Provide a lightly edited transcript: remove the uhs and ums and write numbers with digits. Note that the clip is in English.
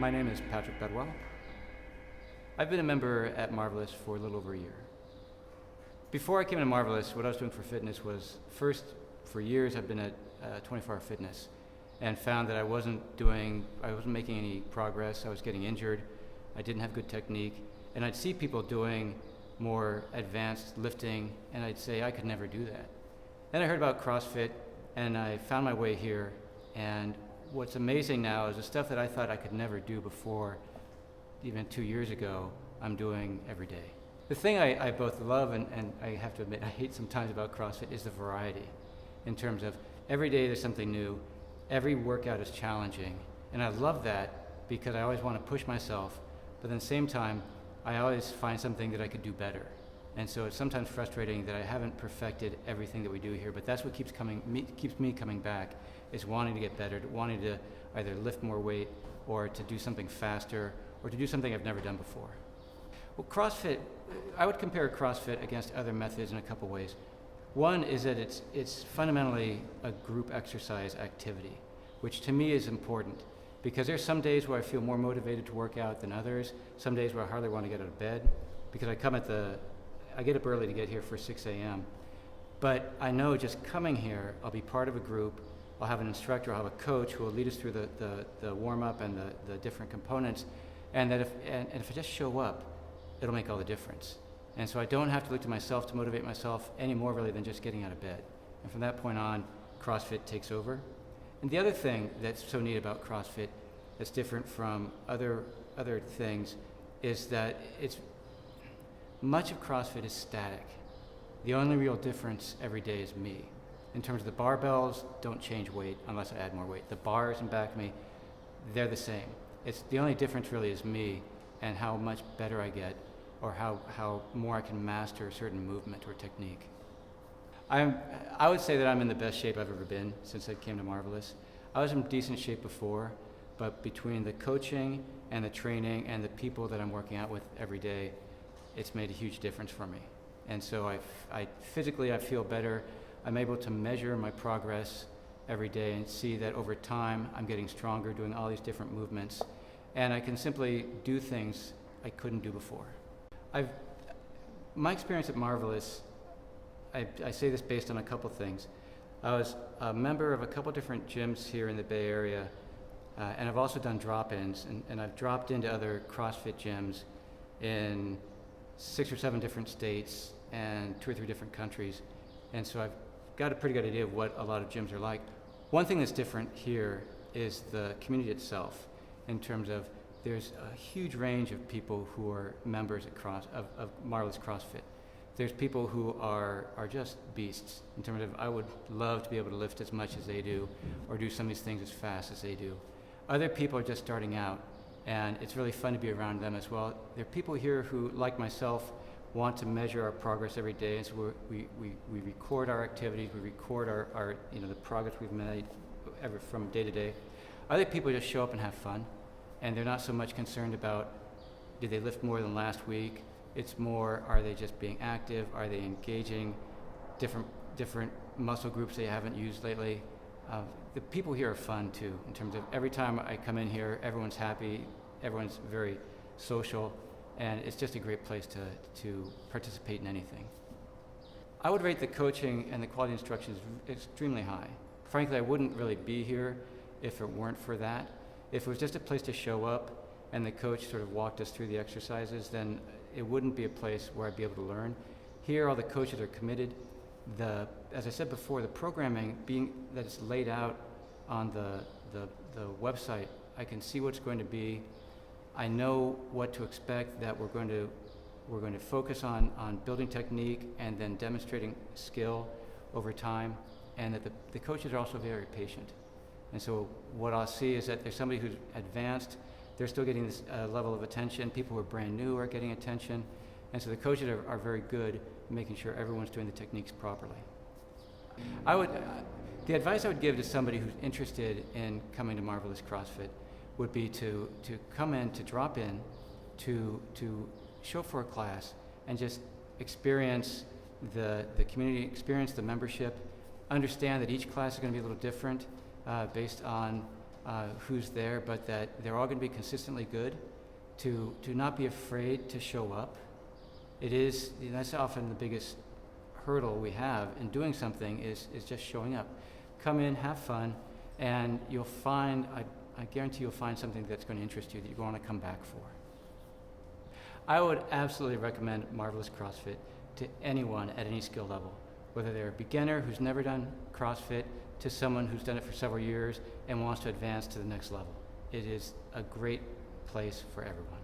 My name is Patrick Bedwell. I've been a member at Marvelous for a little over a year. Before I came to Marvelous, what I was doing for fitness was, first, for years I've been at 24 Hour Fitness and found that I wasn't making any progress. I was getting injured, I didn't have good technique, and I'd see people doing more advanced lifting, and I'd say I could never do that. Then I heard about CrossFit, and I found my way here, and what's amazing now is the stuff that I thought I could never do before, even 2 years ago, I'm doing every day. The thing I both love and I have to admit I hate sometimes about CrossFit is the variety, in terms of every day there's something new, every workout is challenging, and I love that because I always want to push myself, but at the same time, I always find something that I could do better. And so it's sometimes frustrating that I haven't perfected everything that we do here, but that's what keeps me coming back, is wanting to get better, wanting to either lift more weight or to do something faster or to do something I've never done before. Well, CrossFit, I would compare CrossFit against other methods in a couple ways. One is that it's fundamentally a group exercise activity, which to me is important because there's some days where I feel more motivated to work out than others, some days where I hardly want to get out of bed because I get up early to get here for 6 a.m. But I know just coming here, I'll be part of a group, I'll have an instructor, I'll have a coach who will lead us through the warm-up and the different components, and that if I just show up, it'll make all the difference. And so I don't have to look to myself to motivate myself any more really than just getting out of bed. And from that point on, CrossFit takes over. And the other thing that's so neat about CrossFit that's different from other things is that much of CrossFit is static. The only real difference every day is me. In terms of the barbells, don't change weight unless I add more weight. The bars in back of me, they're the same. It's the only difference really is me and how much better I get or how more I can master a certain movement or technique. I would say that I'm in the best shape I've ever been since I came to Marvelous. I was in decent shape before, but between the coaching and the training and the people that I'm working out with every day, it's made a huge difference for me. And so I physically feel better. I'm able to measure my progress every day and see that over time I'm getting stronger, doing all these different movements, and I can simply do things I couldn't do before. My experience at Marvelous, I say this based on a couple things. I was a member of a couple different gyms here in the Bay Area, and I've also done drop-ins, and I've dropped into other CrossFit gyms in 6 or 7 different states and 2 or 3 different countries. And so I've got a pretty good idea of what a lot of gyms are like. One thing that's different here is the community itself, in terms of there's a huge range of people who are members of Marvelous CrossFit. There's people who are just beasts in terms of I would love to be able to lift as much as they do or do some of these things as fast as they do. Other people are just starting out, and it's really fun to be around them as well. There are people here who, like myself, want to measure our progress every day, and so we record our activities, we record our the progress we've made from day to day. Other people just show up and have fun, and they're not so much concerned about did they lift more than last week. It's more, are they just being active? Are they engaging different muscle groups they haven't used lately? The people here are fun too, in terms of every time I come in here, everyone's happy, everyone's very social, and it's just a great place to participate in anything. I would rate the coaching and the quality instruction extremely high. Frankly, I wouldn't really be here if it weren't for that. If it was just a place to show up and the coach sort of walked us through the exercises, then it wouldn't be a place where I'd be able to learn. Here, all the coaches are committed. As I said before, the programming being that it's laid out on the website, I can see what's going to be. I know what to expect, that we're going to focus on building technique and then demonstrating skill over time, and that the coaches are also very patient. And so what I'll see is that there's somebody who's advanced, they're still getting this level of attention. People who are brand new are getting attention. And so the coaches are very good at making sure everyone's doing the techniques properly. The advice I would give to somebody who's interested in coming to Marvelous CrossFit would be to come in, to drop in, to show up for a class and just experience the community, experience the membership, understand that each class is going to be a little different based on who's there, but that they're all going to be consistently good, to not be afraid to show up. That's often the biggest hurdle we have in doing something is just showing up. Come in, have fun, and you'll find, I guarantee you'll find something that's going to interest you that you're going to come back for. I would absolutely recommend Marvelous CrossFit to anyone at any skill level, whether they're a beginner who's never done CrossFit to someone who's done it for several years and wants to advance to the next level. It is a great place for everyone.